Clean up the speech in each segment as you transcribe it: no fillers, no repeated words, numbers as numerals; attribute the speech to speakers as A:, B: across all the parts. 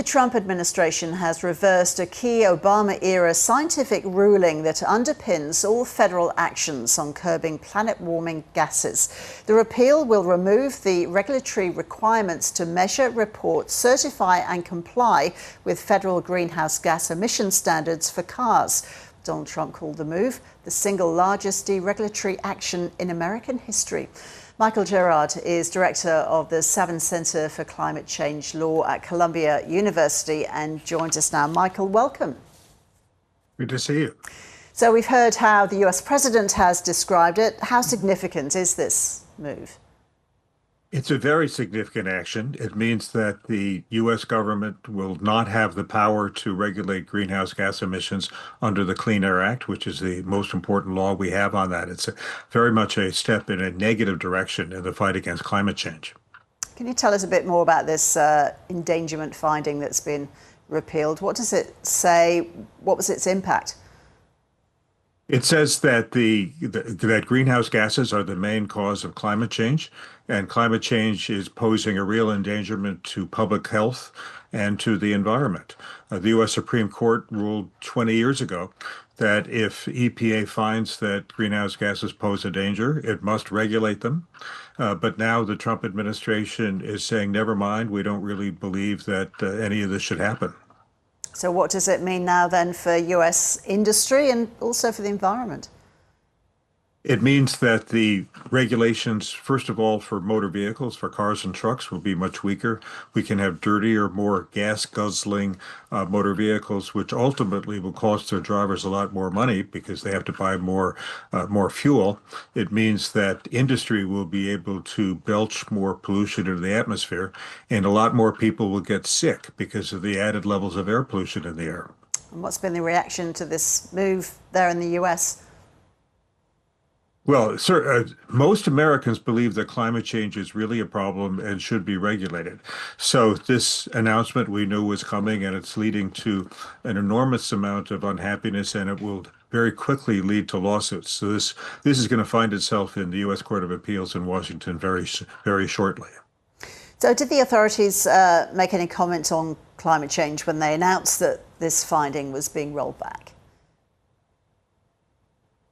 A: The Trump administration has reversed a key Obama-era scientific ruling that underpins all federal actions on curbing planet-warming gases. The repeal will remove the regulatory requirements to measure, report, certify and comply with federal greenhouse gas emission standards for cars. Donald Trump called the move the single largest deregulatory action in American history. Michael Gerrard is director of the Sabin Centre for Climate Change Law at Columbia University and joins us now. Michael, welcome.
B: Good to see you.
A: So we've heard how the US president has described it. How significant is this move?
B: It's a very significant action. It means that the U.S. government will not have the power to regulate greenhouse gas emissions under the Clean Air Act, which is the most important law we have on that. It's very much a step in a negative direction in the fight against climate change.
A: Can you tell us a bit more about this endangerment finding that's been repealed? What does it say? What was its impact?
B: It says that that greenhouse gases are the main cause of climate change, and climate change is posing a real endangerment to public health and to the environment. The U.S. Supreme Court ruled 20 years ago that if EPA finds that greenhouse gases pose a danger, it must regulate them. But now the Trump administration is saying, never mind, we don't really believe that any of this should happen.
A: So what does it mean now then for US industry and also for the environment?
B: It means that the regulations, first of all, for motor vehicles, for cars and trucks, will be much weaker. We can have dirtier, more gas-guzzling motor vehicles, which ultimately will cost their drivers a lot more money because they have to buy more fuel. It means that industry will be able to belch more pollution into the atmosphere, and a lot more people will get sick because of the added levels of air pollution in the air.
A: And what's been the reaction to this move there in the US?
B: Well, sir, most Americans believe that climate change is really a problem and should be regulated. So this announcement we knew was coming, and it's leading to an enormous amount of unhappiness, and it will very quickly lead to lawsuits. So this is going to find itself in the U.S. Court of Appeals in Washington very shortly.
A: So did the authorities make any comment on climate change when they announced that this finding was being rolled back?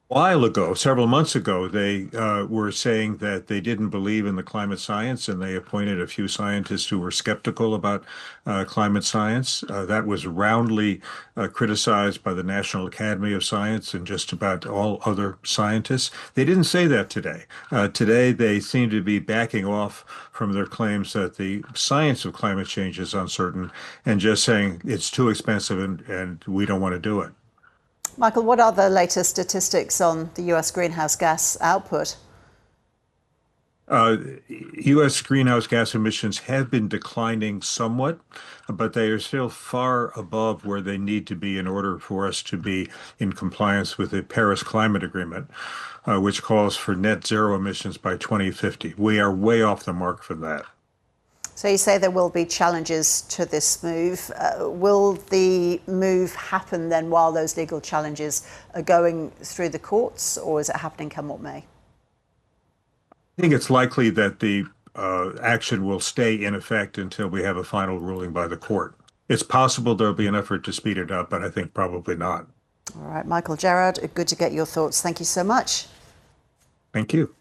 B: While ago, several months ago, they were saying that they didn't believe in the climate science, and they appointed a few scientists who were skeptical about climate science. That was roundly criticized by the National Academy of Science and just about all other scientists. They didn't say that today. Today, they seem to be backing off from their claims that the science of climate change is uncertain and just saying it's too expensive and we don't want to do it.
A: Michael, what are the latest statistics on the US greenhouse gas output?
B: U.S. greenhouse gas emissions have been declining somewhat, but they are still far above where they need to be in order for us to be in compliance with the Paris Climate Agreement, which calls for net zero emissions by 2050. We are way off the mark for that.
A: So you say there will be challenges to this move. Will the move happen then while those legal challenges are going through the courts, or is it happening come what may?
B: I think it's likely that the action will stay in effect until we have a final ruling by the court. It's possible there'll be an effort to speed it up, but I think probably not.
A: All right, Michael Gerrard, good to get your thoughts. Thank you so much.
B: Thank you.